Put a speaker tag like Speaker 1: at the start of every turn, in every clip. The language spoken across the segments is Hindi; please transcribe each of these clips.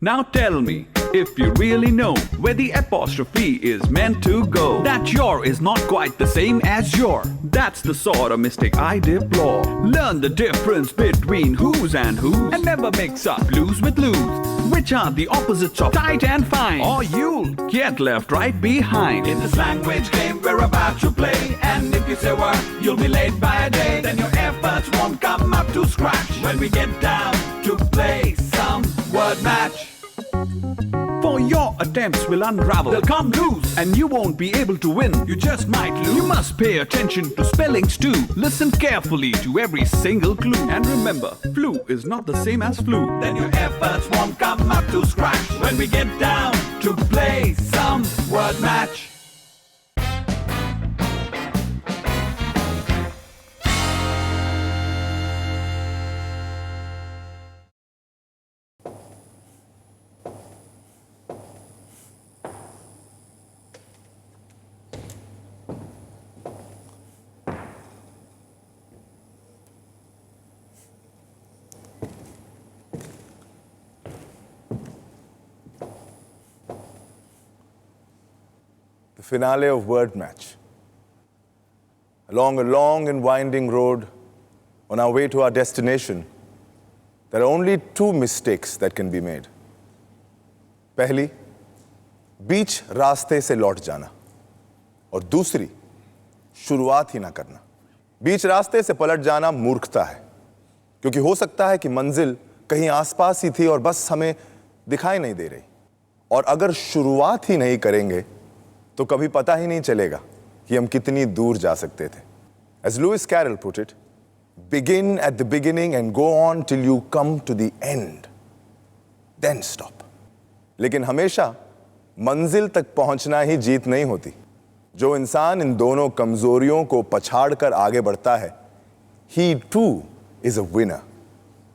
Speaker 1: Now tell me, if you really know where the apostrophe is meant to go, that your is not quite the same as your. That's the sort of mistake I deplore. Learn the difference between who's and whose, and never mix up blues with lose, which are the opposites of tight and fine, or you'll get left right behind.
Speaker 2: In this language game we're about to play, and if you say word, you'll be late by a day. Then your efforts won't come up to scratch when we get down to play some word match.
Speaker 1: For your attempts will unravel, they'll come loose, and you won't be able to win. You just might lose. You must pay attention to spellings too. Listen carefully to every single clue, and remember, flu is not the same as flu.
Speaker 2: Then your efforts won't come up to scratch when we get down to play some word match.
Speaker 3: The finale of Word Match. Along a long and winding road, on our way to our destination, there are only two mistakes that can be made. पहली, बीच रास्ते से लौट जाना, और दूसरी, शुरुआत ही ना करना। बीच रास्ते से पलट जाना मूर्खता है, क्योंकि हो सकता है कि मंजिल कहीं आसपास ही थी और बस हमें दिखाई नहीं दे रही। और अगर शुरुआत ही नहीं करेंगे तो कभी पता ही नहीं चलेगा कि हम कितनी दूर जा सकते थे। As Lewis Carroll put it, begin at the beginning and go on till you come to the end. Then stop. लेकिन हमेशा मंजिल तक पहुंचना ही जीत नहीं होती। जो इंसान इन दोनों कमजोरियों को पछाड़कर आगे बढ़ता है, he too is a winner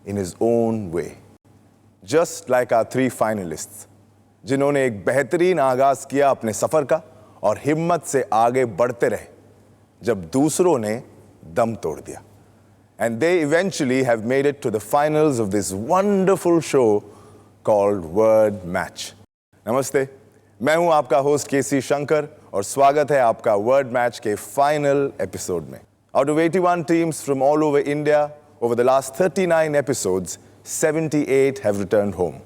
Speaker 3: in his own way. Just like our three finalists, जिन्होंने एक बेहतरीन आगाज किया अपने सफर का और हिम्मत से आगे बढ़ते रहे जब दूसरों ने दम तोड़ दिया. And they eventually have made it to the finals of this wonderful show called Word Match. नमस्ते, मैं हूं आपका होस्ट केसी शंकर और स्वागत है आपका वर्ड मैच के फाइनल एपिसोड में. Out of 81 teams from all over India, over the last 39 episodes, 78 have returned home.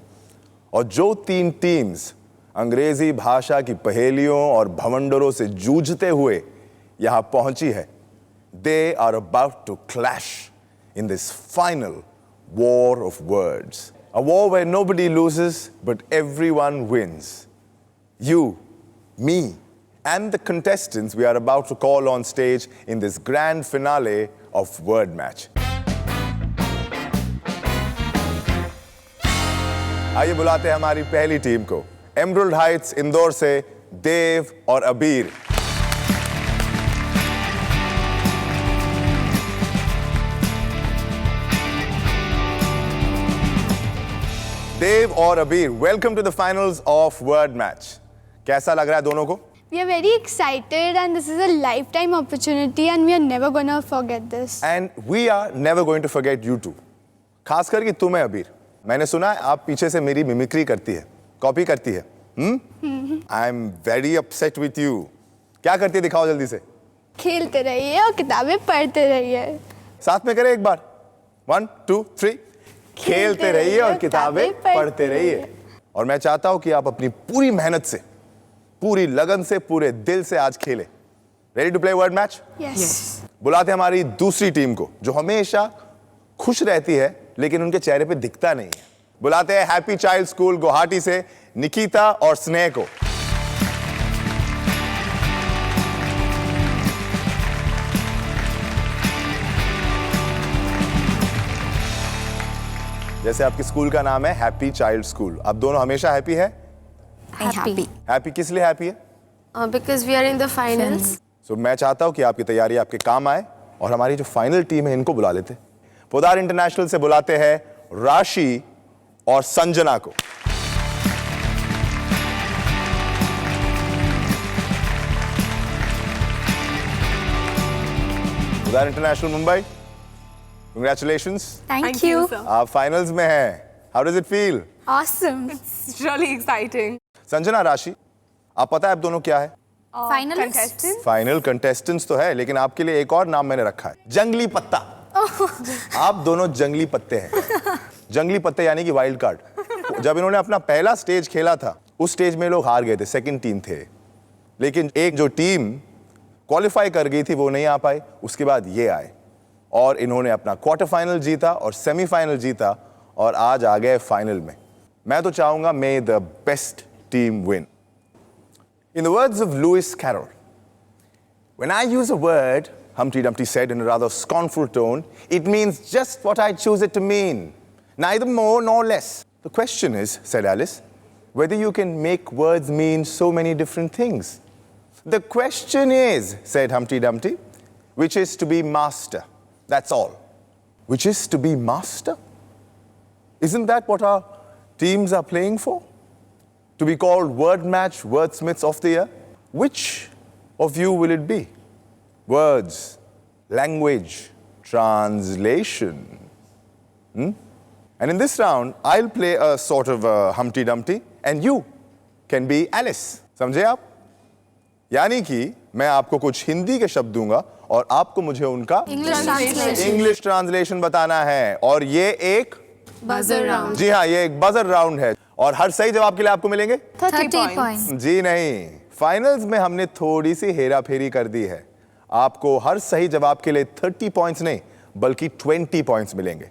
Speaker 3: और जो तीन टीम्स अंग्रेजी भाषा की पहेलियों और भवंडरों से जूझते हुए यहां पहुंची है, they are about to clash in this final war of words. A war where nobody loses but everyone wins. You, me, and the contestants we are about to call on stage in this grand finale of Word Match. आइए बुलाते हैं हमारी पहली टीम को. एमरल्ड हाइट्स इंदौर से देव और अबीर. देव और Abir, welcome to the finals of word match. कैसा लग रहा है दोनों को?
Speaker 4: We are very excited and this is a lifetime opportunity and we are never going to forget this.
Speaker 3: And we are never going to forget you two. खास करके तुम्हें अबीर. मैंने सुना है आप पीछे से मेरी मिमिक्री करती है, कॉपी करती है. I am very upset with you. क्या करती है दिखाओ जल्दी से.
Speaker 4: खेलते रहिए और किताबें पढ़ते रहिए.
Speaker 3: साथ में करें एक बार. 1 2 3. खेलते रहिए और किताबें पढ़ते रहिए. और मैं चाहता हूं कि आप अपनी पूरी मेहनत से, पूरी लगन से, पूरे दिल से आज खेलें. Ready to play word match?
Speaker 4: Yes.
Speaker 3: बुलाते हैं हमारी दूसरी टीम को जो हमेशा खुश रहती है लेकिन उनके चेहरे पे दिखता नहीं है. बुलाते हैं हैप्पी चाइल्ड स्कूल गुवाहाटी से निकिता और स्नेह को. जैसे आपके स्कूल का नाम है हैप्पी चाइल्ड स्कूल, आप दोनों हमेशा हैप्पी है?
Speaker 5: Happy.
Speaker 3: हैप्पी किस लिए हैप्पी है?
Speaker 5: Because we are in the finals.
Speaker 3: So, मैं चाहता हूं कि आपकी तैयारी आपके काम आए और हमारी जो फाइनल टीम है इनको बुला लेते. पोदार इंटरनेशनल से बुलाते हैं राशि और संजना को. Podar international Mumbai, congratulations.
Speaker 5: Thank you.
Speaker 3: आप फाइनल्स में हैं. How does it feel?
Speaker 4: Awesome.
Speaker 6: It's really exciting.
Speaker 3: Sanjana, राशि, आप पता है आप दोनों क्या है?
Speaker 6: Contestants?
Speaker 3: फाइनल कंटेस्टेंट्स तो है, लेकिन आपके लिए एक और नाम मैंने रखा है, जंगली पत्ता। आप दोनों जंगली पत्ते हैं। जंगली पत्ते यानी कि वाइल्ड कार्ड। जब इन्होंने अपना पहला स्टेज खेला था, उस स्टेज में लोग हार गए थे, सेकंड टीम थे, लेकिन एक जो टीम क्वालिफाई कर गई थी वो नहीं आ पाई, उसके बाद ये आए और इन्होंने अपना क्वार्टर फाइनल जीता और सेमीफाइनल जीता और आज आ गए फाइनल में। मैं तो चाहूंगा मे the best team win. In the words of Lewis Carroll, when I use a word, Humpty Dumpty said in a rather scornful tone, it means just what I choose it to mean, neither more nor less. The question is, said Alice, whether you can make words mean so many different things. The question is, said Humpty Dumpty, which is to be master. That's all. Which is to be master? Isn't that what our teams are playing for? To be called Word Match Wordsmiths of the Year? Which of you will it be? Words, language, translation. And in this round, I'll play a sort of Humpty Dumpty and you can be Alice. समझे आप? यानी कि मैं आपको कुछ हिंदी के शब्द दूंगा और आपको मुझे उनका इंग्लिश ट्रांसलेशन बताना है और ये एक
Speaker 5: Buzzer round.
Speaker 3: जी हाँ, ये एक बजर राउंड है और हर सही जवाब के लिए आपको मिलेंगे
Speaker 5: 30 points.
Speaker 3: जी नहीं, फाइनल्स में हमने थोड़ी सी हेरा फेरी कर दी है। आपको हर सही जवाब के लिए 30 पॉइंट्स नहीं बल्कि 20 पॉइंट्स मिलेंगे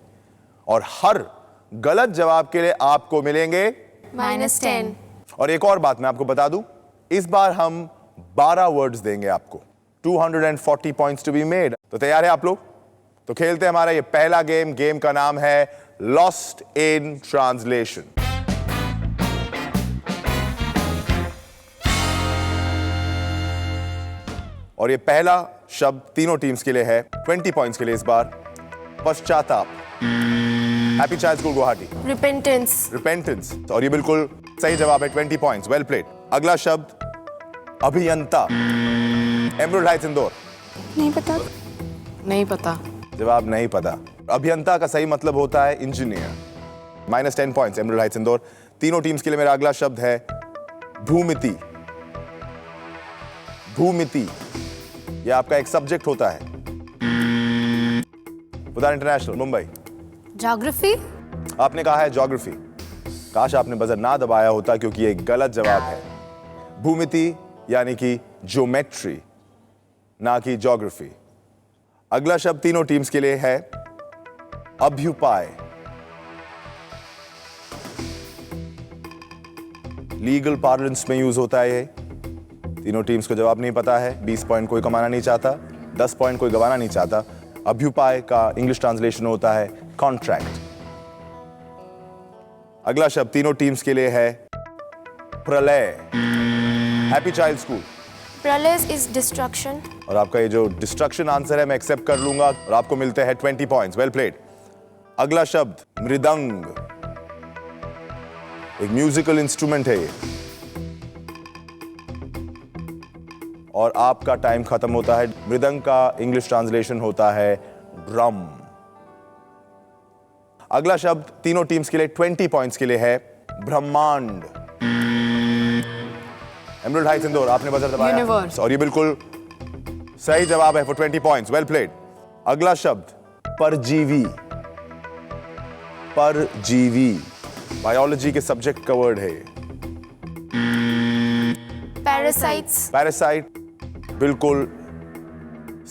Speaker 3: और हर गलत जवाब के लिए आपको मिलेंगे
Speaker 5: -10.
Speaker 3: और एक और बात मैं आपको बता दूं, इस बार हम 12 वर्ड्स देंगे आपको, 240 पॉइंट्स टू बी मेड। तो तैयार है आप लोग? तो खेलते हैं हमारा ये पहला गेम। गेम का नाम है लॉस्ट इन ट्रांसलेशन। और ये पहला शब्द तीनों टीम्स के लिए है, 20 पॉइंट्स के लिए इस बार, पश्चाताप। Happy child school Guwahati.
Speaker 5: Repentance.
Speaker 3: Repentance, और ये बिल्कुल सही जवाब है, 20 पॉइंट्स, वेल प्लेड। अगला शब्द अभियंता। Emerald Heights Indore.
Speaker 4: नहीं पता।
Speaker 6: नहीं पता.
Speaker 3: जवाब नहीं पता। अभियंता का सही मतलब होता है engineer. -10 points, emerald Heights Indore. तीनों टीम्स के लिए मेरा अगला शब्द है भूमिति। भूमिति यह आपका एक सब्जेक्ट होता है। उदाहरण इंटरनेशनल, मुंबई।
Speaker 5: Geography.
Speaker 3: आपने कहा है ज्योग्राफी। काश आपने बजर ना दबाया होता क्योंकि ये गलत जवाब है। भूमिति यानी कि ज्योमेट्री, ना कि ज्योग्राफी। अगला शब्द तीनों टीम्स के लिए है अभ्युपाय। लीगल पार्लेंस में यूज होता है ये। तीनों टीम्स को जवाब नहीं पता है। 20 पॉइंट कोई कमाना नहीं चाहता, 10 पॉइंट कोई गवाना नहीं चाहता। अभ्युपाय का इंग्लिश ट्रांसलेशन होता है कॉन्ट्रैक्ट। अगला शब्द तीनों टीम्स के लिए है प्रलय। Happy child school.
Speaker 5: Pralay is destruction.
Speaker 3: और आपका ये जो डिस्ट्रक्शन आंसर है मैं एक्सेप्ट कर लूंगा और आपको मिलते हैं 20 पॉइंट्स, वेल प्लेड। अगला शब्द मृदंग। एक म्यूजिकल इंस्ट्रूमेंट है ये और आपका टाइम खत्म होता है। मृदंग का इंग्लिश ट्रांसलेशन होता है ड्रम। अगला शब्द तीनों टीम्स के लिए 20 पॉइंट्स के लिए है ब्रह्मांड। एमराल्ड हाइट्स इंदौर, आपने बजर दबाया
Speaker 6: Universe.
Speaker 3: और ये बिल्कुल सही जवाब है फॉर 20 पॉइंट्स, वेल प्लेड। अगला शब्द परजीवी। परजीवी बायोलॉजी के सब्जेक्ट का वर्ड है।
Speaker 5: Parasites.
Speaker 3: पैरासाइट बिल्कुल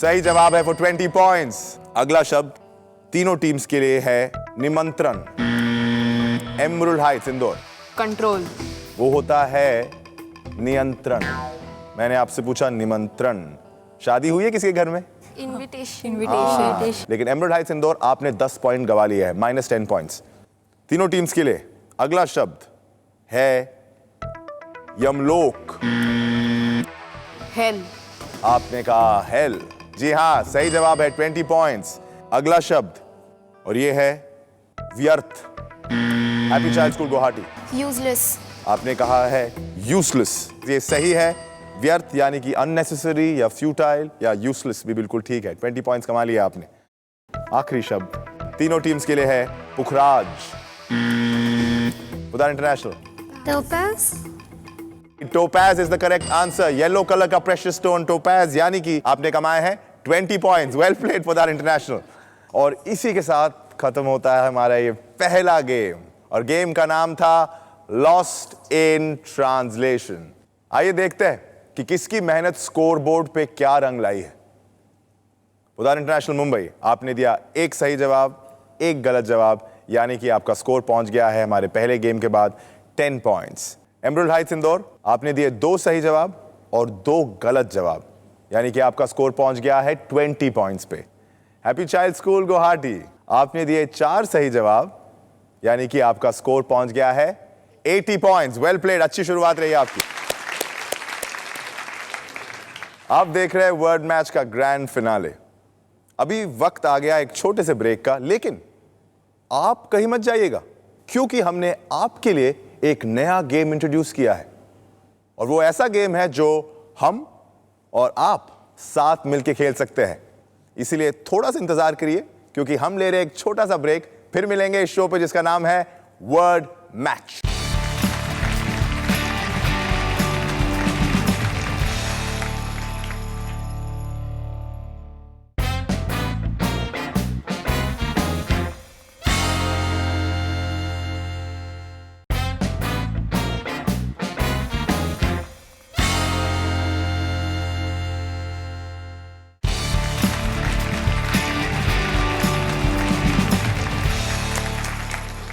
Speaker 3: सही जवाब है फॉर 20 पॉइंट्स। अगला शब्द तीनों टीम्स के लिए है निमंत्रण। Emerald Heights Indore.
Speaker 6: Control.
Speaker 3: वो होता है नियंत्रण। मैंने आपसे पूछा निमंत्रण। शादी हुई है किसी के घर में?
Speaker 5: Invitation.
Speaker 3: लेकिन एमराल्ड हाइट्स इंदौर आपने 10 पॉइंट गवा लिए हैं, -10 पॉइंट्स तीनों टीम्स के लिए। अगला शब्द है यमलोक।
Speaker 6: Hell.
Speaker 3: आपने कहा हेल। जी हाँ, सही जवाब है, 20 पॉइंट्स। अगला शब्द और ये है व्यर्थ। Happy child school Guwahati.
Speaker 5: Useless.
Speaker 3: आपने कहा है यूजलेस। ये सही है। व्यर्थ यानी कि अननेसेसरी या फ्यूटाइल या यूजलेस भी बिल्कुल ठीक है। 20 पॉइंट्स कमा लिया आपने। आखिरी शब्द तीनों टीम्स के लिए है पुखराज। Pudar International.
Speaker 5: Topaz.
Speaker 3: Topaz is the correct answer. Yellow color का precious stone topaz, यानी कि आपने कमाए हैं 20 points. Well played Pudar International. और इसी के साथ खत्म होता है हमारा ये पहला गेम, और गेम का नाम था Lost in Translation. आइए देखते हैं कि किसकी मेहनत स्कोर बोर्ड पे क्या रंग लाई है। पुदार इंटरनेशनल मुंबई, आपने दिया एक सही जवाब, एक गलत जवाब, यानी कि आपका स्कोर पहुंच गया है हमारे पहले गेम के बाद 10 पॉइंट्स। एमराल्ड हाइट्स इंदौर, आपने दिए 2 सही जवाब और 2 गलत जवाब, यानी कि आपका स्कोर पहुंच गया है 20 पॉइंट्स पे। हैप्पी चाइल्ड स्कूल गुवाहाटी, आपने दिए 4 सही जवाब, यानी कि आपका स्कोर पहुंच गया है 80 पॉइंट्स। वेल प्लेड, अच्छी शुरुआत रही आपकी। आप देख रहे हैं वर्ड मैच का ग्रैंड फिनाले। अभी वक्त आ गया एक छोटे से ब्रेक का, लेकिन आप कहीं मत जाइएगा, क्योंकि हमने आपके लिए एक नया गेम इंट्रोड्यूस किया है, और वो ऐसा गेम है जो हम और आप साथ मिलकर खेल सकते हैं। इसीलिए थोड़ा सा इंतजार करिए, क्योंकि हम ले रहे हैं एक छोटा सा ब्रेक, फिर मिलेंगे इस शो पे जिसका नाम है word match.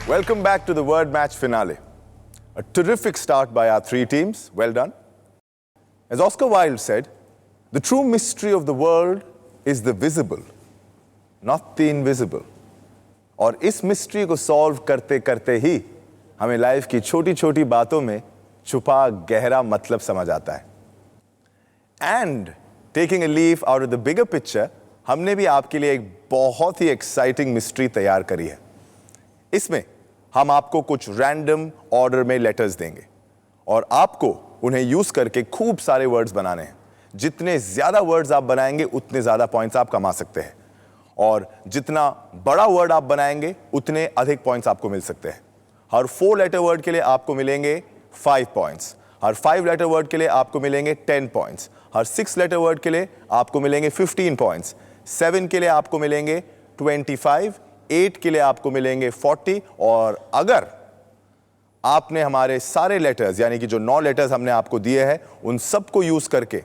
Speaker 3: Welcome back to the word match finale. A terrific start by our 3 teams. Well done. As Oscar Wilde said, the true mystery of the world is the visible, not the invisible. और इस मिस्ट्री को सॉल्व करते करते ही हमें लाइफ की छोटी छोटी बातों में छुपा गहरा मतलब समझ आता है। And taking a leaf out of the bigger picture, हमने भी आपके लिए एक बहुत ही एक्साइटिंग मिस्ट्री तैयार करी है। इसमें हम आपको कुछ रैंडम ऑर्डर में लेटर्स देंगे, और आपको उन्हें यूज करके खूब सारे वर्ड्स बनाने हैं। जितने ज्यादा वर्ड्स आप बनाएंगे उतने ज्यादा पॉइंट्स आप कमा सकते हैं, और जितना बड़ा वर्ड आप बनाएंगे उतने अधिक पॉइंट्स आपको मिल सकते हैं। हर 4 लेटर वर्ड के लिए आपको मिलेंगे 5 पॉइंट्स, हर 5 लेटर वर्ड के लिए आपको मिलेंगे 10 पॉइंट्स, हर 6 लेटर वर्ड के लिए आपको मिलेंगे 15 पॉइंट्स, 7 के लिए आपको मिलेंगे 25, 8 के लिए आपको मिलेंगे 40, और अगर आपने हमारे सारे लेटर्स, यानी कि जो 9 लेटर्स हमने आपको दिए हैं, उन सबको यूज करके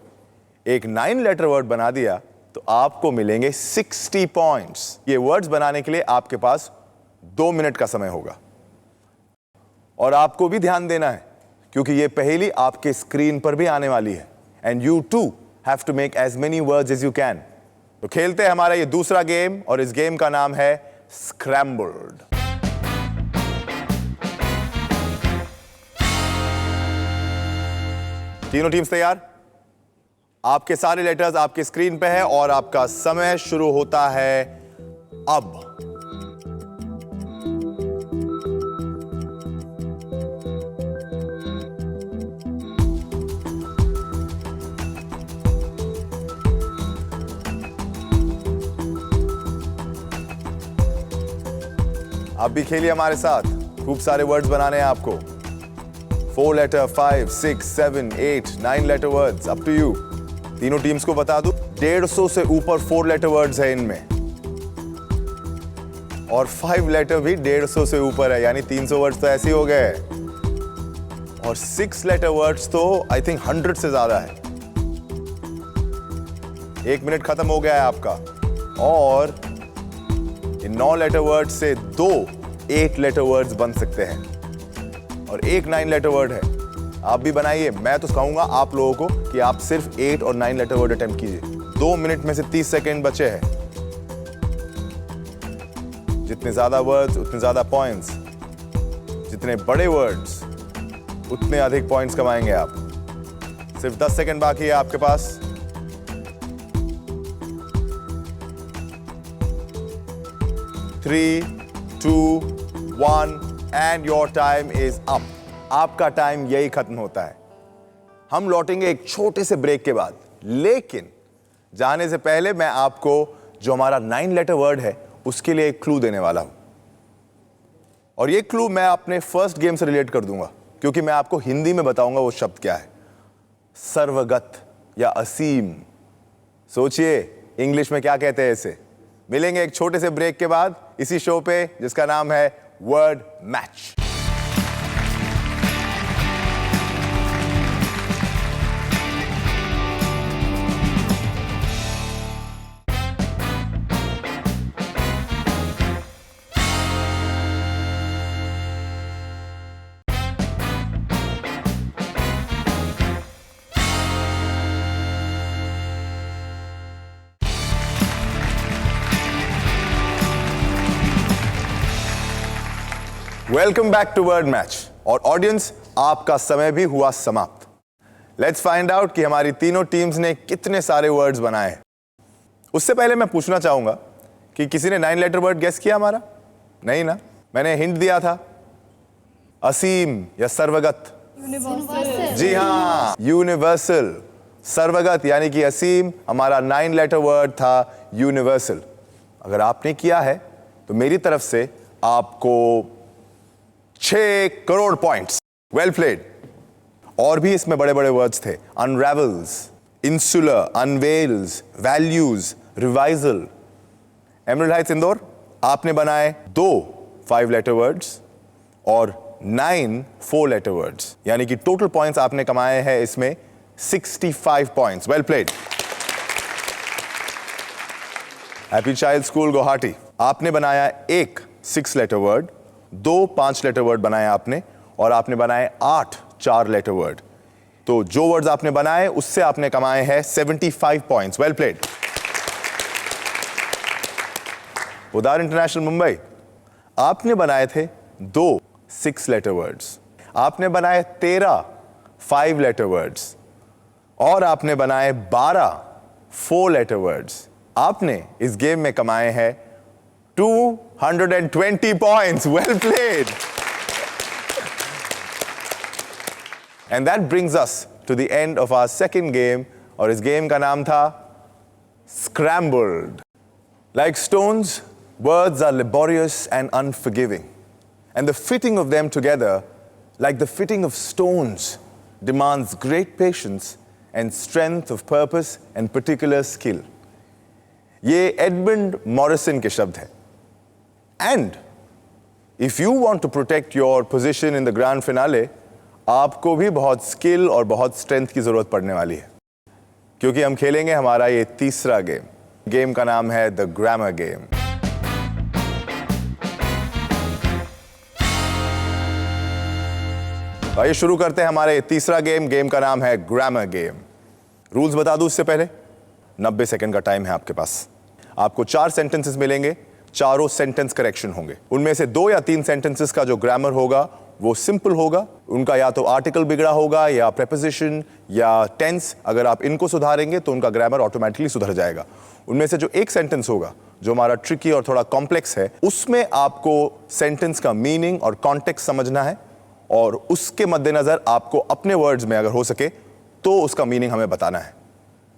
Speaker 3: एक 9 लेटर वर्ड बना दिया तो आपको मिलेंगे 60 पॉइंट्स। ये वर्ड्स बनाने के लिए आपके पास 2 मिनट का समय होगा, और आपको भी ध्यान देना है क्योंकि ये पहेली आपके स्क्रीन पर भी आने वाली है, and you two have to make as many words as you can. तो खेलते हैं हमारा ये दूसरा गेम, और इस गेम का नाम है स्क्रैम्बल्ड। तीनों टीम्स तैयार? आपके सारे लेटर्स आपके स्क्रीन पे है, और आपका समय शुरू होता है अब। आप भी खेलिए हमारे साथ, खूब सारे वर्ड्स बनाने हैं आपको। 4 letter, 5, 6, 7, 8, 9 letter words, up to you. तीनों टीम्स को बता दूं, 150 से ऊपर 4 लेटर वर्ड्स है इनमें, और 5 लेटर भी 150 से ऊपर है, यानी 300 वर्ड्स तो ऐसे ही हो गए, और 6 लेटर वर्ड्स तो आई थिंक 100 से ज्यादा है। 1 मिनट खत्म हो गया है आपका, और इन 9 लेटर वर्ड से 2 8 लेटर वर्ड्स बन सकते हैं, और एक 9 लेटर वर्ड है। आप भी बनाइए। मैं तो कहूंगा आप लोगों को कि आप सिर्फ 8 और 9 लेटर वर्ड अटेम्प्ट कीजिए। 2 मिनट में से 30 सेकेंड बचे हैं। जितने ज्यादा वर्ड्स उतने ज्यादा पॉइंट्स, जितने बड़े वर्ड्स उतने अधिक पॉइंट्स कमाएंगे आप। सिर्फ 10 सेकेंड बाकी है आपके पास। Three, 2, 1 and your time is up. आपका टाइम यही खत्म होता है। हम लौटेंगे एक छोटे से ब्रेक के बाद, लेकिन जाने से पहले मैं आपको जो हमारा 9 लेटर वर्ड है उसके लिए एक क्लू देने वाला हूं। और ये क्लू मैं अपने फर्स्ट गेम से रिलेट कर दूंगा, क्योंकि मैं आपको हिंदी में बताऊंगा वो शब्द क्या है। सर्वगत या असीम। सोचिए इंग्लिश में क्या कहते हैं इसे। मिलेंगे एक छोटे से ब्रेक के बाद इसी शो पे जिसका नाम है word match. Welcome back to word match. और ऑडियंस, आपका समय भी हुआ समाप्त। लेट्स फाइंड आउट कि हमारी तीनों टीम्स ने कितने सारे वर्ड्स बनाए। उससे पहले मैं पूछना चाहूंगा कि किसी ने 9 लेटर वर्ड गेस किया हमारा? नहीं ना? मैंने हिंट दिया था, असीम या सर्वगत। जी हाँ, यूनिवर्सल। सर्वगत यानी कि असीम, हमारा 9 लेटर वर्ड था यूनिवर्सल। अगर आपने किया है तो मेरी तरफ से आपको 6 करोड़ पॉइंट्स। Well played. और भी इसमें बड़े बड़े वर्ड्स थे, unravels, insular, unveils, values, revisal. Emerald Heights Indore, आपने बनाए 2 5 लेटर वर्ड्स और 9 4 लेटर वर्ड्स, यानी कि टोटल पॉइंट्स आपने कमाए हैं इसमें 65 points. Well played. Happy child school Guwahati, आपने बनाया एक 6 लेटर वर्ड, 2 5 लेटर वर्ड बनाए आपने, और आपने बनाए 8 4 लेटर वर्ड। तो जो वर्ड्स आपने बनाए उससे आपने कमाए हैं 75 पॉइंट्स। Well played. उदार इंटरनेशनल मुंबई, आपने बनाए थे 2 6 लेटर वर्ड्स, आपने बनाए 13 5 लेटर वर्ड्स, और आपने बनाए 12 4 लेटर वर्ड्स। आपने इस गेम में कमाए हैं 220 points. Well played. And that brings us to the end of our second game, और इस गेम का नाम था Scrambled. Like stones, words are laborious and unforgiving. And the fitting of them together, like the fitting of stones, demands great patience and strength of purpose and particular skill. ये एडमंड मॉरिसन के शब्द हैं। And if you want to protect your position in the grand finale, आपको भी बहुत स्किल और बहुत स्ट्रेंथ की जरूरत पड़ने वाली है, क्योंकि हम खेलेंगे हमारा ये तीसरा गेम। गेम का नाम है द ग्रामर गेम। आइए शुरू करते हैं हमारा ये तीसरा गेम। गेम का नाम है ग्रामर गेम। रूल्स बता दूं इससे पहले, 90 सेकंड का टाइम है आपके पास। आपको 4 सेंटेंसेस मिलेंगे, चारों सेंटेंस करेक्शन होंगे। उनमें से 2 या 3 सेंटेंसेस का जो ग्रामर होगा वो सिंपल होगा। उनका या तो आर्टिकल बिगड़ा होगा या प्रेपोजिशन या टेंस। अगर आप इनको सुधारेंगे तो उनका ग्रामर ऑटोमेटिकली सुधर जाएगा। उनमें से जो एक सेंटेंस होगा जो हमारा ट्रिकी और थोड़ा कॉम्प्लेक्स है, उसमें आपको सेंटेंस का मीनिंग और कॉन्टेक्स्ट समझना है, और उसके मद्देनजर आपको अपने वर्ड्स में अगर हो सके तो उसका मीनिंग हमें बताना है।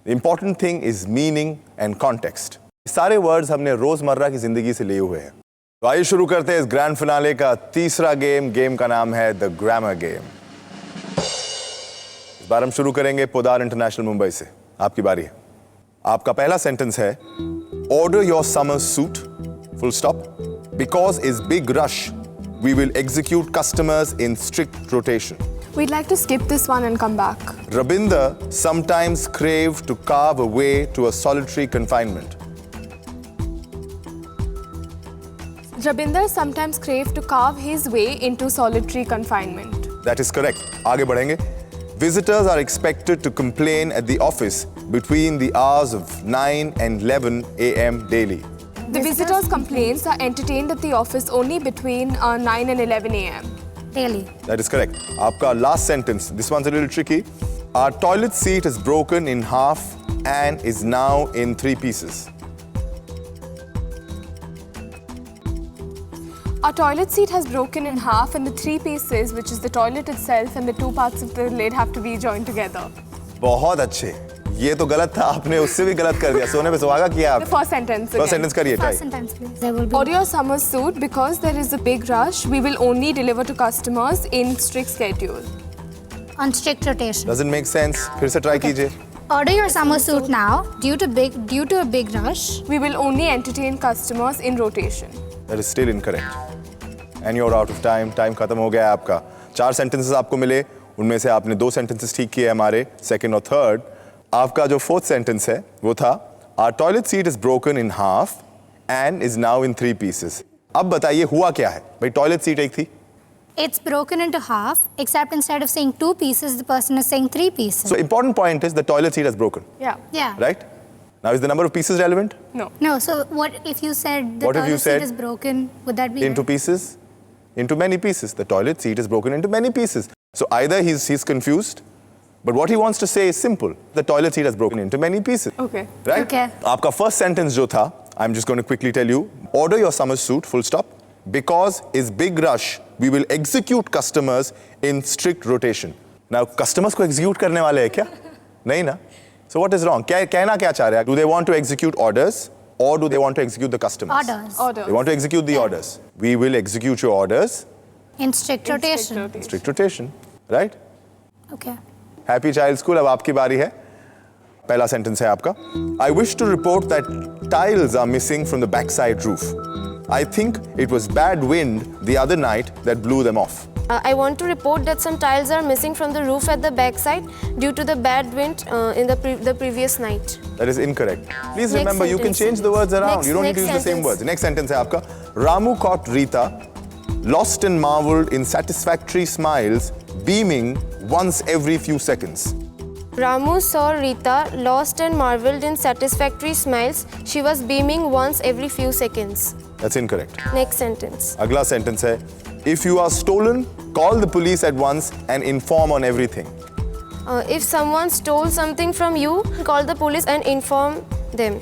Speaker 3: The important thing is meaning and context. सारे वर्ड्स हमने रोजमर्रा की जिंदगी से लिए हुए हैं। तो आइए शुरू करते हैं इस ग्रैंड फिनाले का तीसरा गेम। गेम का नाम है द ग्रामर गेम। इस बार हम शुरू करेंगे पोदार इंटरनेशनल मुंबई से। आपकी बारी है। आपका पहला सेंटेंस है, order your summer suit full stop, because is big rush we will execute customers in strict rotation.
Speaker 7: We'd like to skip this one and come back.
Speaker 3: Rabinder sometimes craved to carve a way to a solitary confinement.
Speaker 7: Rabinder sometimes craved to carve his way into solitary confinement.
Speaker 3: That is correct. आगे बढ़ेंगे। Visitors are expected to complain at the office between the hours of 9 and 11 a.m. daily.
Speaker 7: The visitors' complaints are entertained at the office only between 9 and 11 a.m.
Speaker 5: Really?
Speaker 3: That is correct. आपका last sentence, this one's a little tricky. Our toilet seat is broken in half and is now in 3 pieces.
Speaker 7: Our toilet seat has broken in half and the 3 pieces, which is the toilet itself and the 2 parts of the lid, have to be joined together.
Speaker 3: बहुत अच्छे। ये तो गलत था, आपने उससे भी गलत कर दिया, सोने पे सुहागा किया
Speaker 7: The
Speaker 3: आप।
Speaker 7: first sentence
Speaker 3: first
Speaker 7: again.
Speaker 3: Sentence करिए, try.
Speaker 4: First sentence, please. There will be.
Speaker 7: Order your summer suit because there is a big rush. We will only deliver to customers in strict schedule.
Speaker 8: On strict rotation.
Speaker 3: Doesn't make sense, फिर से ट्राई कीजिए।
Speaker 8: Order your summer suit now due to a big rush.
Speaker 7: We will only entertain customers in rotation.
Speaker 3: That is still incorrect. And you're out of time. Time खत्म हो गया है आपका। 4 सेंटेंसेस आपको मिले, उनमें से आपने 2 सेंटेंसेस ठीक किए हमारे, सेकंड और थर्ड। आपका जो 4th सेंटेंस है वो था Our toilet seat is broken in half and is now in 3 pieces. अब बताइए हुआ क्या है? भाई टॉयलेट सीट एक थी।
Speaker 8: It's broken into half, except instead of saying 2 pieces, the person is saying 3 pieces.
Speaker 3: So important point is the toilet seat has broken,
Speaker 7: Yeah.
Speaker 8: Yeah.
Speaker 3: right? Now is the number of pieces relevant?
Speaker 7: No.
Speaker 8: No, so what if you said the
Speaker 3: What if you
Speaker 8: toilet seat
Speaker 3: said
Speaker 8: is broken? Would that be
Speaker 3: Into
Speaker 8: right?
Speaker 3: pieces? Into many pieces. The toilet seat is broken into many pieces. So either he's confused, but what he wants to say is simple. The toilet seat has broken into many pieces.
Speaker 7: Okay.
Speaker 3: Right?
Speaker 8: Okay.
Speaker 3: आपका first sentence जो था, I'm just going to quickly tell you. Order your summer suit, full stop. Because is big rush, we will execute customers in strict rotation. Now, customers को execute करने वाले हैं क्या? नहीं ना? So what is wrong? कहना क्या चाह रहे हैं? Do they want to execute orders or do they want to execute the customers?
Speaker 8: Orders.
Speaker 7: Order.
Speaker 3: They want to execute the orders. We will execute your orders
Speaker 8: In strict rotation.
Speaker 3: in strict rotation. Right?
Speaker 8: Okay.
Speaker 3: Happy Child School, अब आपकी बारी है। पहला सेंटेंस है आपका। I wish to report that tiles are missing from the backside roof. I think it was bad wind the other night that blew them off.
Speaker 5: I want to report that some tiles are missing from the roof at the backside due to the bad wind in the previous night.
Speaker 3: That is incorrect. Please
Speaker 5: Next
Speaker 3: remember, you can
Speaker 5: sentence.
Speaker 3: change the words around.
Speaker 5: Next-
Speaker 3: You don't need to
Speaker 5: next
Speaker 3: use the same
Speaker 5: sentence.
Speaker 3: words. Next sentence है आपका. Ramu caught Rita, lost and marveled in satisfactory smiles, beaming once every few seconds.
Speaker 5: Ramu saw Rita lost and marveled in satisfactory smiles. She was beaming once every few seconds.
Speaker 3: That's incorrect.
Speaker 5: Next sentence.
Speaker 3: अगला सेंटेंस है If you are stolen, call the police at once and inform on everything.
Speaker 5: If someone stole something from you, call the police and inform them.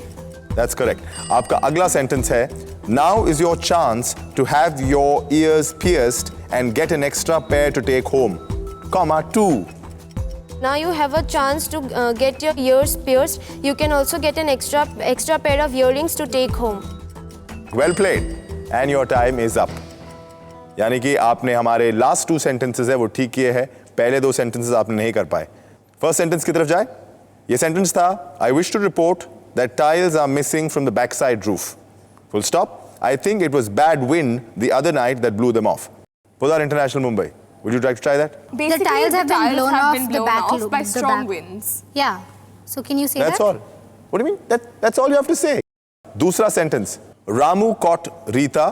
Speaker 3: That's correct. आपका अगला सेंटेंस है Now is your chance to have your ears pierced and get an extra pair to take home. Comma 2.
Speaker 5: Now you have a chance to get your ears pierced. You can also get an extra pair of earrings to take home.
Speaker 3: Well played. And your time is up. यानी कि आपने हमारे लास्ट 2 सेंटेंसेस है वो ठीक किए हैं, पहले 2 सेंटेंसेस आपने नहीं कर पाए। फर्स्ट सेंटेंस की तरफ जाए। ये सेंटेंस था I wish to report that tiles are missing from the backside roof. Full stop. I think it was bad wind the other night that blew them off. Pudar International Mumbai. Would you like to try that?
Speaker 7: Basically,
Speaker 8: tiles have been blown off the back
Speaker 7: off
Speaker 8: loop-
Speaker 7: by
Speaker 8: the
Speaker 7: strong
Speaker 8: back.
Speaker 7: winds.
Speaker 8: Yeah. So can you say
Speaker 3: That's
Speaker 8: that?
Speaker 3: all. What do you mean? That's all you have to say. दूसरा sentence Ramu caught Rita,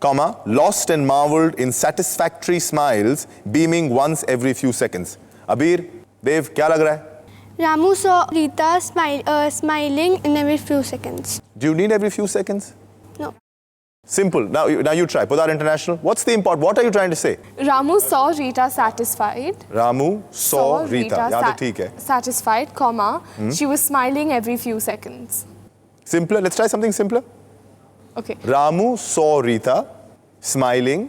Speaker 3: comma, lost and marveled in satisfactory smiles, beaming once every few seconds. Abir, Dev, क्या लग रहा है?
Speaker 4: Ramu saw Rita smiling in every few seconds.
Speaker 3: Do you need every few seconds?
Speaker 4: No.
Speaker 3: Simple. Now you try. Pudar International. What's the import? What are you trying to say?
Speaker 7: Ramu saw Rita satisfied.
Speaker 3: Ramu saw Rita. यहाँ तो ठीक है.
Speaker 7: Satisfied, comma. She was smiling every few seconds.
Speaker 3: Simpler. Let's try something simpler.
Speaker 7: Okay.
Speaker 3: Ramu saw Rita smiling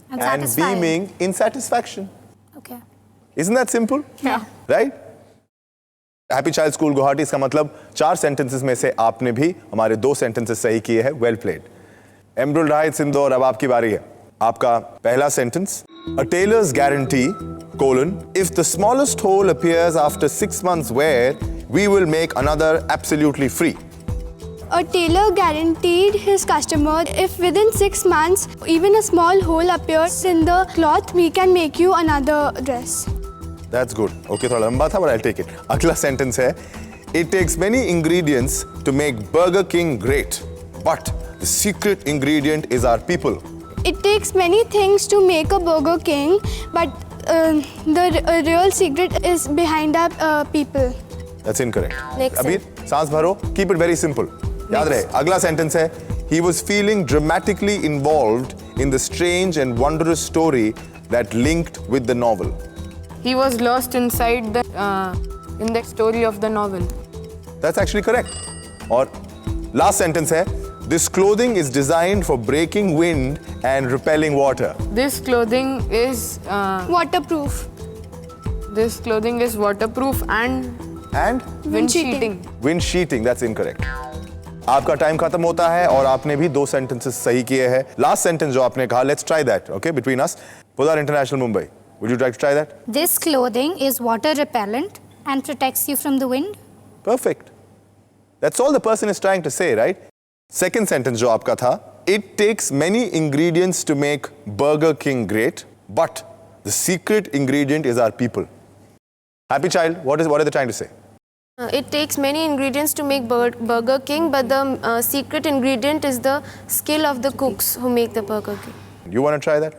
Speaker 8: And
Speaker 3: and
Speaker 8: satisfied.
Speaker 3: beaming in satisfaction.
Speaker 8: Okay.
Speaker 3: Isn't that simple?
Speaker 7: Yeah.
Speaker 3: Right? Happy child school Guwahati, इसका मतलब 4 सेंटेंसेस में से आपने भी हमारे 2 सेंटेंसेस सही किए हैं। Well played. एमरुल राहित सिंदौर, अब आपकी बारी है। आपका पहला sentence a tailor's guarantee colon if the smallest hole appears after 6 months wear we will make another absolutely free.
Speaker 4: A tailor guaranteed his customer if within 6 months even a small hole appears in the cloth, we can make you another dress.
Speaker 3: That's good. Okay, थोड़ा लंबा था, but I'll take it. अगला सेंटेंस है It takes many ingredients to make Burger King great, but the secret ingredient is our people.
Speaker 4: It takes many things to make a Burger King, but the real secret is behind our people.
Speaker 3: That's incorrect.
Speaker 5: Next
Speaker 3: अबीर, सांस भरो. Keep it very simple. याद रहे. अगला सेंटेंस है He was feeling dramatically involved in the strange and wondrous story that linked with the novel.
Speaker 6: He was lost inside the in the story of the novel.
Speaker 3: That's actually correct. और last sentence है This clothing is designed for breaking wind and repelling water.
Speaker 6: This clothing is
Speaker 4: Waterproof.
Speaker 6: waterproof and
Speaker 3: And
Speaker 6: Wind sheeting.
Speaker 3: wind sheeting, that's incorrect. आपका टाइम खत्म होता है और आपने भी 2 sentences सही किए हैं. Last sentence जो आपने कहा, let's try that, okay, between us. Podar International Mumbai. Would you like to try that?
Speaker 8: This clothing is water repellent and protects you from the wind.
Speaker 3: Perfect. That's all the person is trying to say, right? Second sentence जो आपका था, it takes many ingredients to make Burger King great, but the secret ingredient is our people. Happy child, what are they trying to say?
Speaker 5: It takes many ingredients to make Burger King, but the secret ingredient is the skill of the cooks who make the Burger King.
Speaker 3: You want to try that?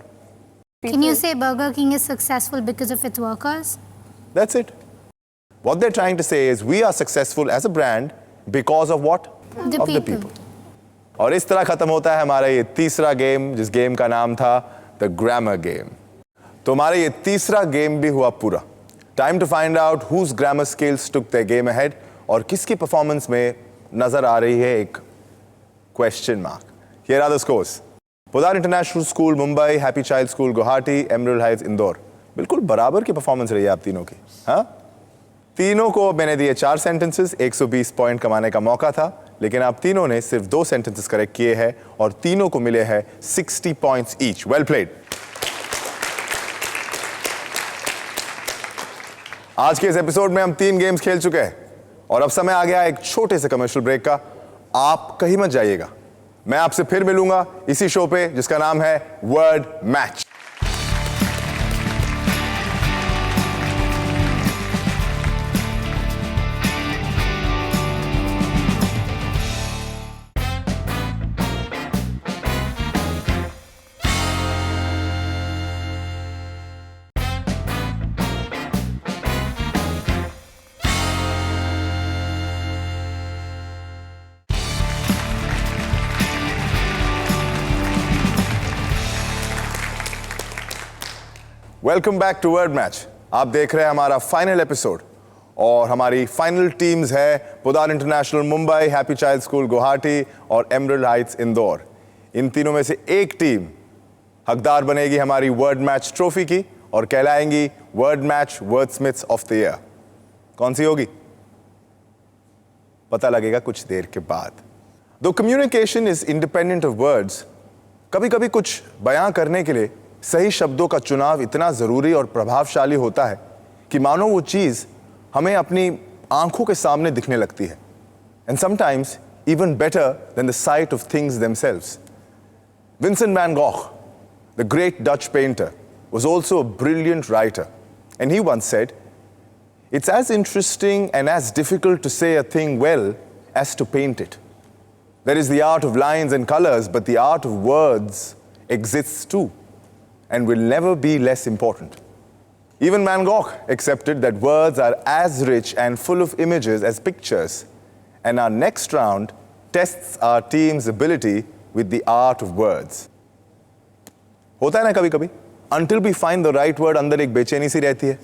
Speaker 8: Can you say Burger King is successful because of its workers?
Speaker 3: That's it. What they're trying to say is we are successful as a brand because of what?
Speaker 8: The
Speaker 3: of the people. और इस तरह खत्म होता है हमारा ये तीसरा गेम, जिस गेम का नाम था द ग्रामर गेम. तो हमारा ये तीसरा गेम भी हुआ पूरा. Time to find out whose grammar skills took their game ahead और किसकी performance में नजर आ रही है एक question mark. Here are the scores. Podar International School Mumbai, Happy Child School Guwahati, Emerald Heights Indore. बिल्कुल बराबर की performance रही है आप तीनों की. हाँ? तीनों को मैंने दिए 4 sentences, 120 पॉइंट कमाने का मौका था, लेकिन आप तीनों ने सिर्फ 2 sentences करेक्ट किए हैं और तीनों को मिले हैं 60 points each. Well played. आज के इस एपिसोड में हम 3 गेम्स खेल चुके हैं और अब समय आ गया एक छोटे से कमर्शियल ब्रेक का. आप कहीं मत जाइएगा. मैं आपसे फिर मिलूंगा इसी शो पे जिसका नाम है word match. Welcome back to word match. आप देख रहे हैं हमारा फाइनल एपिसोड और हमारी फाइनल टीम्स है Podar international Mumbai, happy child school Guwahati और एमरल्ड हाइट्स इंदौर. इन तीनों में से एक टीम हकदार बनेगी हमारी वर्ड मैच ट्रॉफी की और कहलाएंगी word match wordsmiths of the year. कौन सी होगी पता लगेगा कुछ देर के बाद. दो communication is independent of words, कभी कभी कुछ बयां करने के लिए सही शब्दों का चुनाव इतना ज़रूरी और प्रभावशाली होता है कि मानो वो चीज़ हमें अपनी आंखों के सामने दिखने लगती है. And sometimes even better than the sight of things themselves. Vincent van Gogh, the great Dutch painter, was also a brilliant writer. And he once said, "It's as interesting and as difficult to say a thing well as to paint it. There is the art of lines and colors, but the art of words exists too, and will never be less important." Even Van Gogh accepted that words are as rich and full of images as pictures, and our next round tests our team's ability with the art of words. होता है ना कभी कभी, until we find the right word अंदर एक बेचैनी सी रहती है,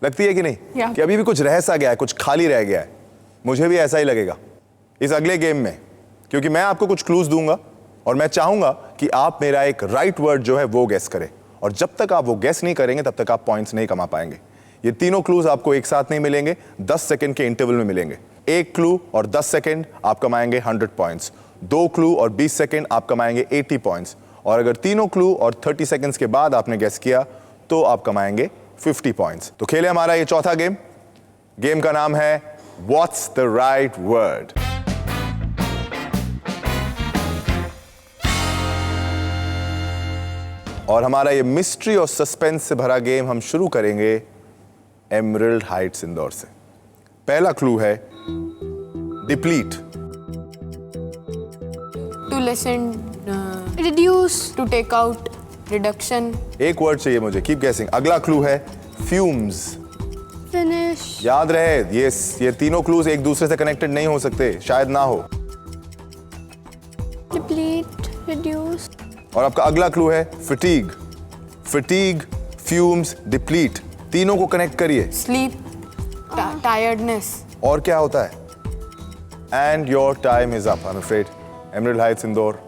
Speaker 3: लगती है कि नहीं?
Speaker 6: Yeah.
Speaker 3: कि अभी भी कुछ रह सा गया है, कुछ खाली रह गया है. मुझे भी ऐसा ही लगेगा इस अगले गेम में, क्योंकि मैं आपको कुछ क्लूज दूंगा और मैं चाहूंगा कि आप मेरा एक राइट वर्ड जो है वो गेस करें, और जब तक आप वो गेस नहीं करेंगे तब तक आप पॉइंट्स नहीं कमा पाएंगे. ये तीनों क्लूज आपको एक साथ नहीं मिलेंगे, 10 सेकंड के इंटरवल में मिलेंगे. एक क्लू और 10 सेकंड आप कमाएंगे 100 पॉइंट्स. 2 क्लू और 20 सेकंड आप कमाएंगे 80 पॉइंट्स. और अगर तीनों क्लू और 30 सेकंड्स के बाद आपने गेस किया तो आप कमाएंगे 50 पॉइंट्स. तो खेले हमारा ये चौथा गेम. गेम का नाम है व्हाट्स द राइट वर्ड. और हमारा ये मिस्ट्री और सस्पेंस से भरा गेम हम शुरू करेंगे एमरल्ड हाइट्स इंदौर से. पहला क्लू है deplete.
Speaker 6: To lessen,
Speaker 4: Reduce.
Speaker 6: to take out, reduction,
Speaker 3: एक वर्ड चाहिए मुझे. कीप गेसिंग. अगला क्लू है फ्यूम्स.
Speaker 4: Finish.
Speaker 3: याद रहे ये तीनों क्लूज एक दूसरे से कनेक्टेड नहीं हो सकते, शायद ना हो.
Speaker 4: Deplete. Reduce.
Speaker 3: और आपका अगला क्लू है फटीग. फटीग, फ्यूम्स, डिप्लीट, तीनों को कनेक्ट करिए.
Speaker 6: sleep, tiredness.
Speaker 3: और क्या होता है? And your time is up, I am afraid. Emerald Heights Indore.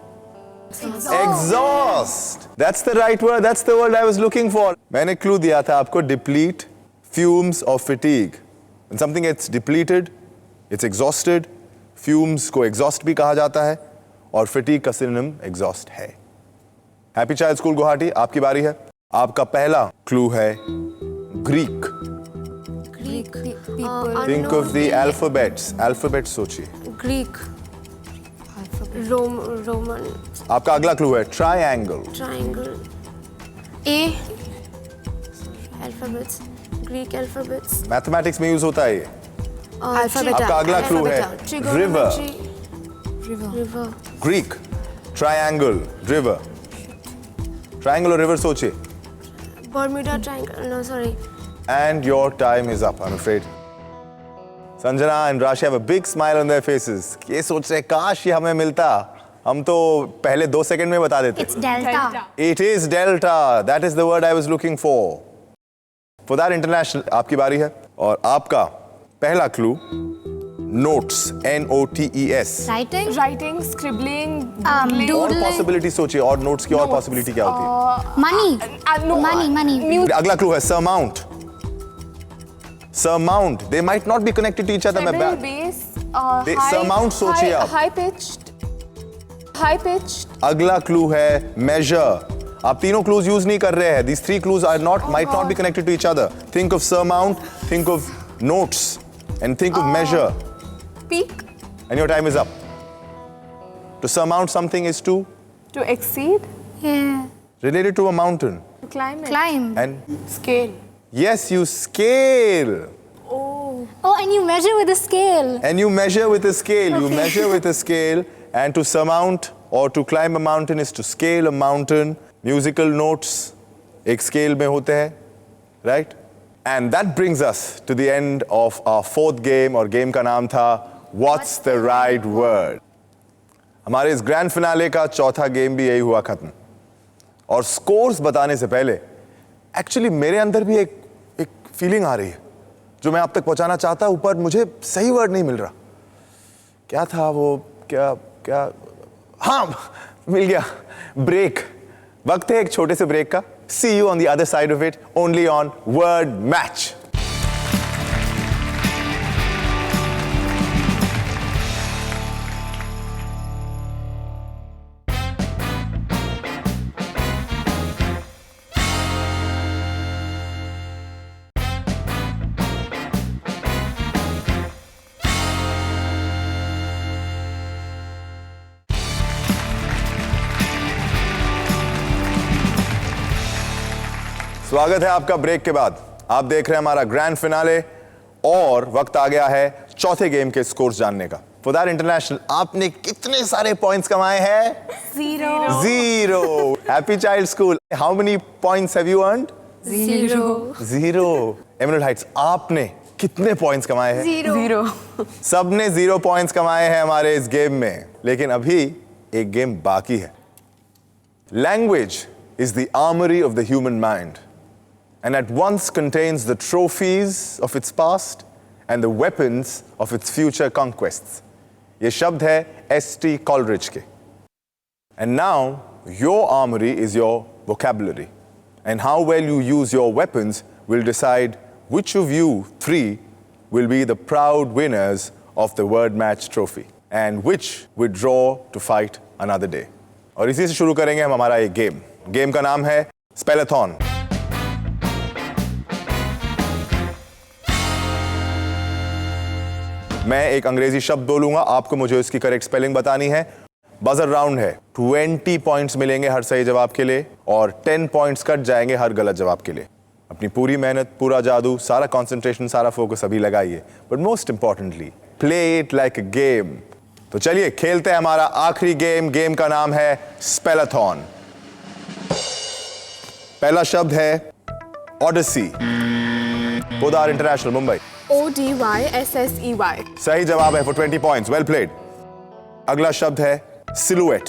Speaker 3: Exhaust. That's the right word. That's the word I was looking for. मैंने क्लू दिया था आपको डिप्लीट, फ्यूम्स और fatigue. When something gets depleted, it's exhausted. Fumes को exhaust भी कहा जाता है और fatigue का synonym exhaust है. Happy Child School गुवाहाटी, आपकी बारी है. आपका पहला clue है Greek.
Speaker 5: Greek.
Speaker 3: Think of the alphabets. Alphabet सोचिए.
Speaker 5: Greek. Roman.
Speaker 3: आपका अगला clue है triangle.
Speaker 5: Triangle. A. Alphabets. Greek alphabets.
Speaker 3: Mathematics में use होता है ये.
Speaker 7: Alphabet.
Speaker 3: आपका अगला clue है river.
Speaker 5: River.
Speaker 3: Greek. Triangle. River. Triangle और river सोचिए.
Speaker 5: Bermuda Triangle. No, sorry.
Speaker 3: And your time is up, I'm afraid. Sanjana and Rashi have a big smile on their faces. ये सोच रहे काश ये हमें मिलता. हम तो पहले 2 सेकंड में बता देते.
Speaker 8: It's delta.
Speaker 3: It is delta. That is the word I was looking for. For that international, आपकी बारी है और आपका पहला clue notes. N-O-T-E-S.
Speaker 7: Writing, scribbling,
Speaker 3: और
Speaker 8: Doodling.
Speaker 3: possibility सोचिए और notes की और possibility क्या होती है?
Speaker 8: Money. Money.
Speaker 3: अगला clue है surmount. Surmount. They might not be connected to each other.
Speaker 7: treble bass,
Speaker 3: surmount सोचिए आप.
Speaker 7: high pitched.
Speaker 3: अगला clue है measure. आप तीनों clues use नहीं कर रहे हैं. These 3 clues are might not be connected to each other. Think of surmount, think of notes, and think of measure.
Speaker 7: Peak.
Speaker 3: And your time is up. To surmount something is to
Speaker 7: To exceed.
Speaker 8: Yeah.
Speaker 3: related to a mountain.
Speaker 7: Climb it.
Speaker 8: Climb.
Speaker 3: And
Speaker 7: Scale.
Speaker 3: yes, you scale.
Speaker 8: Oh, and you measure with a scale.
Speaker 3: And you measure with a scale. You measure with a scale. And to surmount or to climb a mountain is to scale a mountain. Musical notes एक scale में होते हैं, right? And that brings us to the end of our 4th game और game का नाम था What's the right word? हमारे इस ग्रैंड फिनाले का चौथा गेम भी यही हुआ खत्म. और स्कोर्स बताने से पहले एक्चुअली मेरे अंदर भी एक फीलिंग आ रही है जो मैं आप तक पहुंचाना चाहता हूं, पर मुझे सही वर्ड नहीं मिल रहा. क्या था वो? क्या हाँ, मिल गया. ब्रेक. वक्त है एक छोटे से ब्रेक का. See you on the other side of it, only on Word Match. स्वागत है आपका ब्रेक के बाद. आप देख रहे हैं हमारा ग्रैंड फिनाले और वक्त आ गया है चौथे गेम के स्कोर्स जानने का. फॉर दैट इंटरनेशनल, आपने कितने सारे पॉइंट्स कमाए हैं? 0. Happy child school, how many points have you earned? 0. Emerald Heights, आपने कितने पॉइंट्स कमाए हैं?
Speaker 6: 0.
Speaker 3: सबने 0 पॉइंट्स कमाए हैं हमारे इस गेम में. लेकिन अभी एक गेम बाकी है. Language is the armory of the human mind, and at once contains the trophies of its past and the weapons of its future conquests. ये शब्द है S.T. Coleridge के. And now your armory is your vocabulary, and how well you use your weapons will decide which of you 3 will be the proud winners of the Word Match trophy and which withdraw to fight another day. और इसी से शुरू करेंगे हम हमारा एक गेम. गेम का नाम है स्पेलाथॉन. मैं एक अंग्रेजी शब्द बोलूंगा, आपको मुझे उसकी करेक्ट स्पेलिंग बतानी है. बजर राउंड है. 20 पॉइंट्स मिलेंगे हर सही जवाब के लिए और 10 पॉइंट्स कट जाएंगे हर गलत जवाब के लिए. अपनी पूरी मेहनत, पूरा जादू, सारा कंसंट्रेशन, सारा फोकस अभी लगाइए. But most importantly, play it like a game. तो चलिए खेलते हैं हमारा आखिरी गेम. गेम का नाम है स्पेलाथॉन. पहला शब्द है ओडिसी. पोदार इंटरनेशनल, मुंबई.
Speaker 7: ODYSSEY.
Speaker 3: सही जवाब है फॉर 20 पॉइंट्स. Well played. अगला शब्द है silhouette.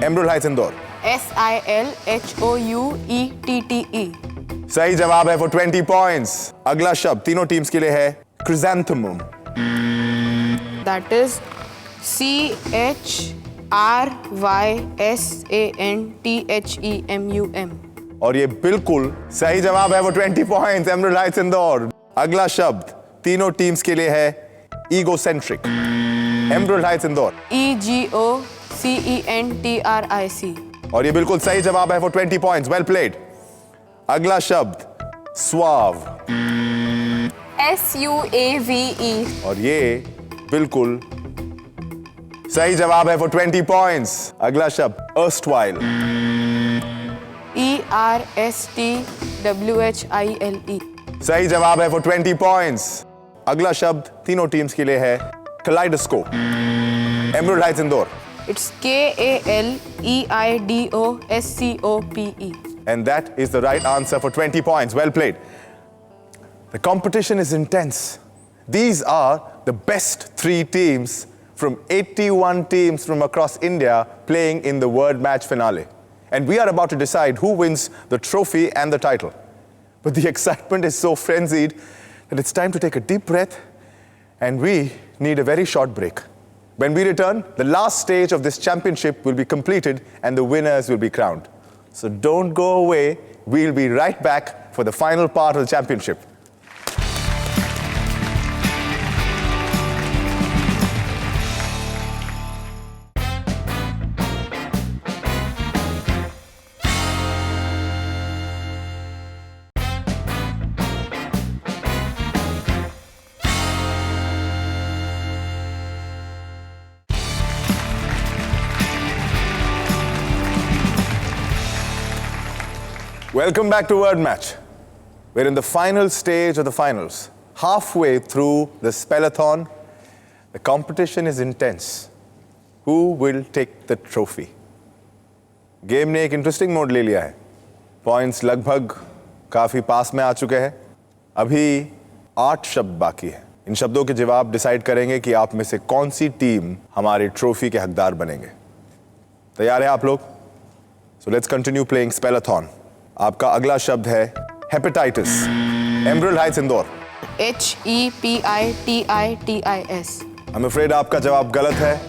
Speaker 3: Emerald Heights, Indore.
Speaker 6: SILHOUETTE.
Speaker 3: सही जवाब है फॉर 20 पॉइंट्स. अगला शब्द तीनों टीम्स के लिए है क्रिजेंथेमम.
Speaker 6: That is CHRYSANTHEMUM.
Speaker 3: और ये बिल्कुल सही जवाब है वो 20 पॉइंट्स. Emerald Heights, Indore. अगला शब्द तीनों टीम्स के लिए है egocentric. Emerald Heights Indore.
Speaker 6: EGOCENTRIC।
Speaker 3: और ये बिल्कुल सही जवाब है फॉर 20 पॉइंट्स। Well played. अगला शब्द स्वाव।
Speaker 7: SUAVE.
Speaker 3: और ये बिल्कुल सही जवाब है फॉर 20 पॉइंट्स। अगला शब्द अर्स्टवाइल।
Speaker 6: ERSTWHILE।
Speaker 3: सही जवाब है फॉर 20 पॉइंट्स। अगला शब्द तीनों टीम्स के लिए है kaleidoscope. Emerald Heights Indore.
Speaker 6: It's KALEIDOSCOPE.
Speaker 3: And that is the right answer for 20 points. Well played. The competition is intense. These are the best 3 teams from 81 teams from across India playing in the Word Match finale. And we are about to decide who wins the trophy and the title. But the excitement is so frenzied that it's time to take a deep breath and we need a very short break. When we return, the last stage of this championship will be completed and the winners will be crowned. So don't go away. We'll be right back for the final part of the championship. Welcome back to Word Match. We're in the final stage of the finals. Halfway through the spellathon, the competition is intense. Who will take the trophy? Game ने एक इंटरेस्टिंग मोड ले लिया है। पॉइंट्स लगभग काफी पास में आ चुके हैं। अभी 8 शब्द बाकी हैं। इन शब्दों के जवाब डिसाइड करेंगे कि आप में से कौन सी टीम हमारे ट्रॉफी के हकदार बनेंगे। तैयार है आप लोग? So let's continue playing spellathon. आपका अगला शब्द है hepatitis. Emerald Heights Indore.
Speaker 6: HEPATITIS।
Speaker 3: I'm afraid आपका जवाब गलत है।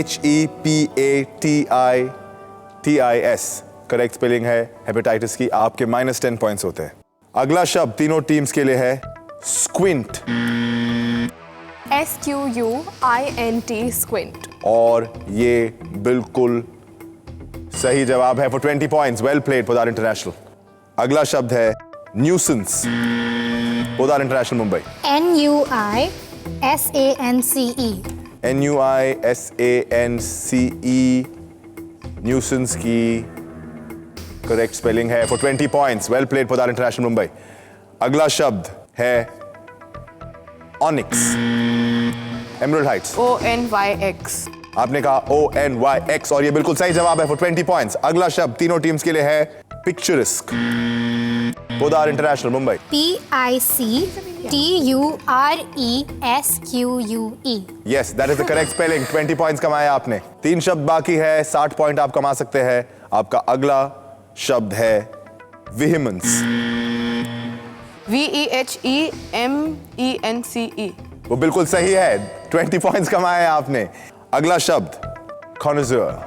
Speaker 3: HEPATITIS करेक्ट स्पेलिंग है हेपेटाइटिस की। आपके -10 पॉइंट्स होते हैं। अगला शब्द तीनों टीम्स के लिए है स्क्विंट।
Speaker 7: SQUINT. Squint.
Speaker 3: और ये बिल्कुल सही जवाब है for 20 points. Well played Podar international. अगला शब्द है nuisance. Podar international Mumbai.
Speaker 8: NUISANCE.
Speaker 3: NUISANCE nuisance की करेक्ट स्पेलिंग है for 20 points. Well played Podar international Mumbai. अगला शब्द है ऑनिक्स। Emerald Heights.
Speaker 6: ONYX।
Speaker 3: आपने कहा ONYX और ये बिल्कुल सही जवाब है फॉर 20 पॉइंट्स। अगला शब्द तीनों टीम्स के लिए है picturesque. Podar international Mumbai.
Speaker 8: PICTURESQUE.
Speaker 3: Yes that is the correct spelling. 20 points कमाए आपने। 3 शब्द बाकी है। 60 पॉइंट आप कमा सकते हैं। आपका अगला शब्द है विहिमेंस।
Speaker 6: VEHEMENCE।
Speaker 3: वो बिल्कुल सही है। 20 पॉइंट्स कमाए आपने। अगला शब्द conjure.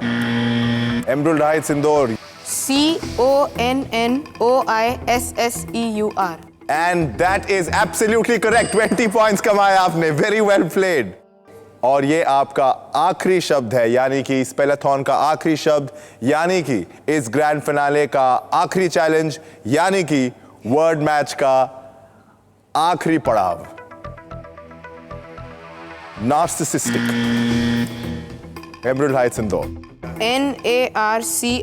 Speaker 3: Emerald Heights Indore.
Speaker 6: CONNOISSEUR।
Speaker 3: And that is absolutely correct. 20 points कमाए आपने। Very well played. और ये आपका आखिरी शब्द है, यानी कि स्पेलाथॉन का आखिरी शब्द, यानी कि इस ग्रैंड फिनाले का आखिरी चैलेंज, यानी कि वर्ड मैच का आखिरी पड़ाव। Narcissistic. Emerald Heights Indore.
Speaker 6: NARCISICIM।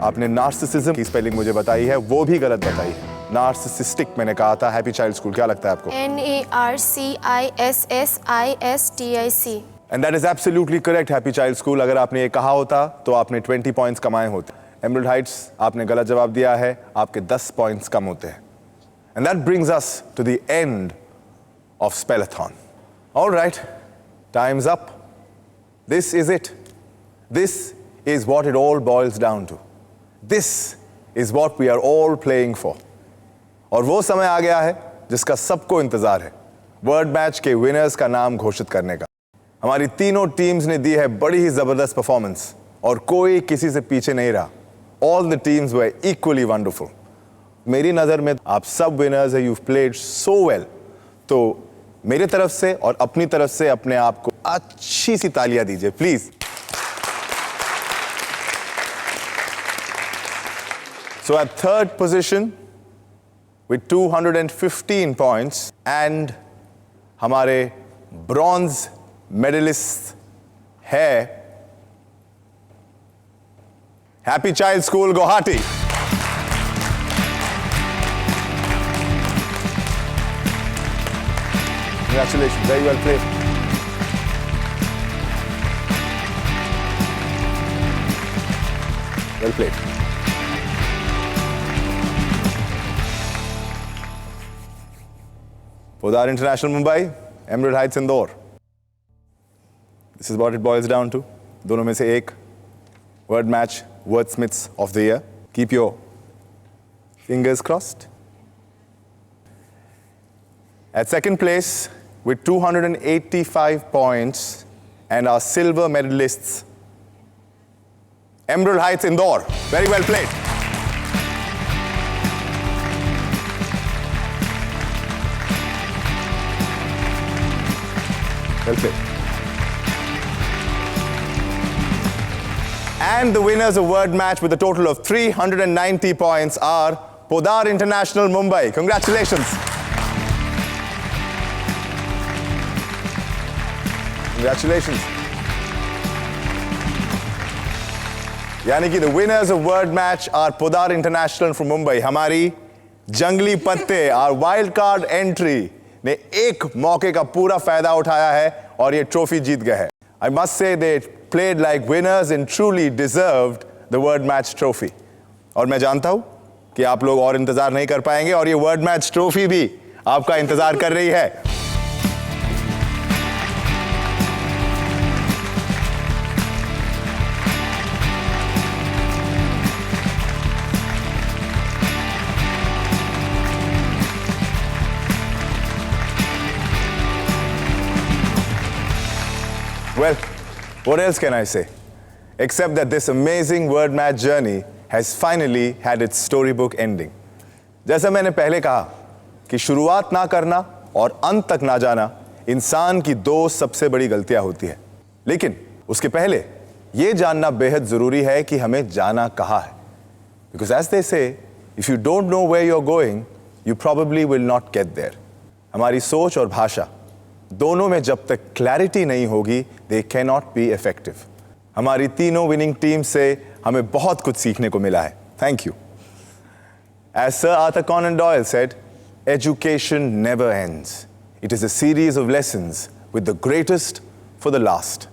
Speaker 3: आपने नार्सिसिज्म की स्पेलिंग मुझे बताई है, वो भी गलत बताई है। नार्सिसिस्टिक मैंने कहा था। हैप्पी चाइल्ड स्कूल, क्या लगता है आपको?
Speaker 5: NARCISSISTIC।
Speaker 3: And that is absolutely correct, happy child school. अगर आपने ये कहा होता तो आपने 20 पॉइंट्स कमाए होते। एमराल्ड हाइट्स, आपने गलत जवाब दिया है, आपके 10 पॉइंट्स कम होते हैं। And that brings us to the end of spellathon. Alright, time's up. This is it. This is what it all boils down to. This is what we are all playing for. और वो समय आ गया है जिसका सबको इंतजार है, वर्ड मैच के विनर्स का नाम घोषित करने का। हमारी तीनों टीम्स ने दी है बड़ी ही जबरदस्त परफॉर्मेंस और कोई किसी से पीछे नहीं रहा। All the teams were equally wonderful. मेरी नज़र में आप सब विनर्स हैं, you've played so well. तो मेरे तरफ से और अपनी तरफ से अपने आप को अच्छी सी तालियां दीजिए please. So at third position with 215 points and हमारे ब्रॉन्ज मेडलिस्ट है happy child school Guwahati. Congratulations, very well played. Well played. Podar International Mumbai, Emerald Heights Indore. This is what it boils down to. दोनों में से एक word match, wordsmiths of the year. Keep your fingers crossed. At second place, with 285 points and our silver medalists, Emerald Heights Indore. Very well played. Well played. And the winners of word match with a total of 390 points are Podar International Mumbai. Congratulations. Congratulations. यानी कि the winners of word match are Podar International from Mumbai. हमारी जंगली पत्ते our wild card entry ने एक मौके का पूरा फायदा उठाया है और ये ट्रॉफी जीत गए हैं. I must say they played like winners and truly deserved the word match trophy. और मैं जानता हूँ कि आप लोग और इंतजार नहीं कर पाएंगे और ये word match trophy भी आपका इंतजार कर रही है. Well, what else can I say? Except that this amazing word match journey has finally had its storybook ending. जैसा मैंने पहले कहा कि शुरुआत ना करना और अंत तक ना जाना इंसान की दो सबसे बड़ी गलतियां होती है. लेकिन उसके पहले ये जानना बेहद जरूरी है कि हमें जाना कहाँ है. Because as they say, if you don't know where you're going, you probably will not get there. हमारी सोच और भाषा दोनों में जब तक क्लैरिटी नहीं होगी they can not be effective. हमारी तीनों विनिंग टीम से हमें बहुत कुछ सीखने को मिला है. Thank you. As sir Arthur Conan Doyle said, education never ends. It is a series of lessons with the greatest for the last.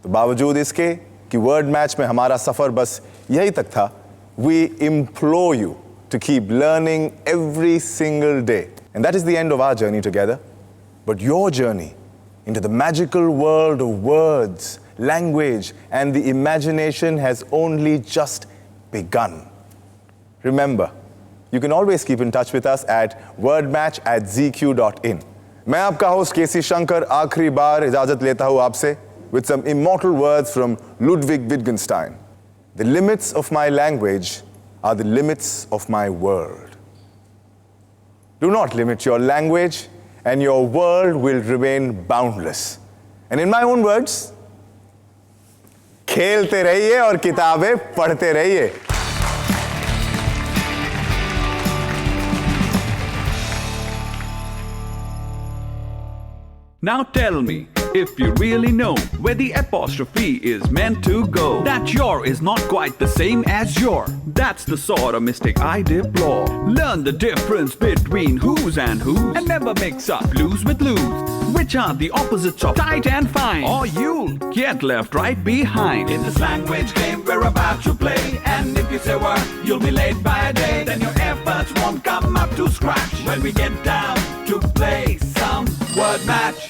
Speaker 3: तो बावजूद इसके कि वर्ड मैच में हमारा सफर बस यही तक था, we implore you to keep learning every single day. And that is the end of our journey together. But your journey into the magical world of words, language, and the imagination has only just begun. Remember, you can always keep in touch with us at wordmatch@zq.in. मैं आपका होस्ट केसी शंकर आखिरी बार इजाजत लेता हूँ आपसे with some immortal words from Ludwig Wittgenstein. The limits of my language are the limits of my world. Do not limit your language, and your world will remain boundless. And in my own words, खेलते रहिए और किताबें पढ़ते रहिए.
Speaker 1: Now tell me, if you really know where the apostrophe is meant to go, that your is not quite the same as your. That's the sort of mistake I deplore. Learn the difference between who's and whose, and never mix up blues with lose, which are the opposites of tight and fine, or you'll get left right behind.
Speaker 2: In this language game we're about to play, and if you say word, you'll be late by a day. Then your efforts won't come up to scratch when we get down to play some word match.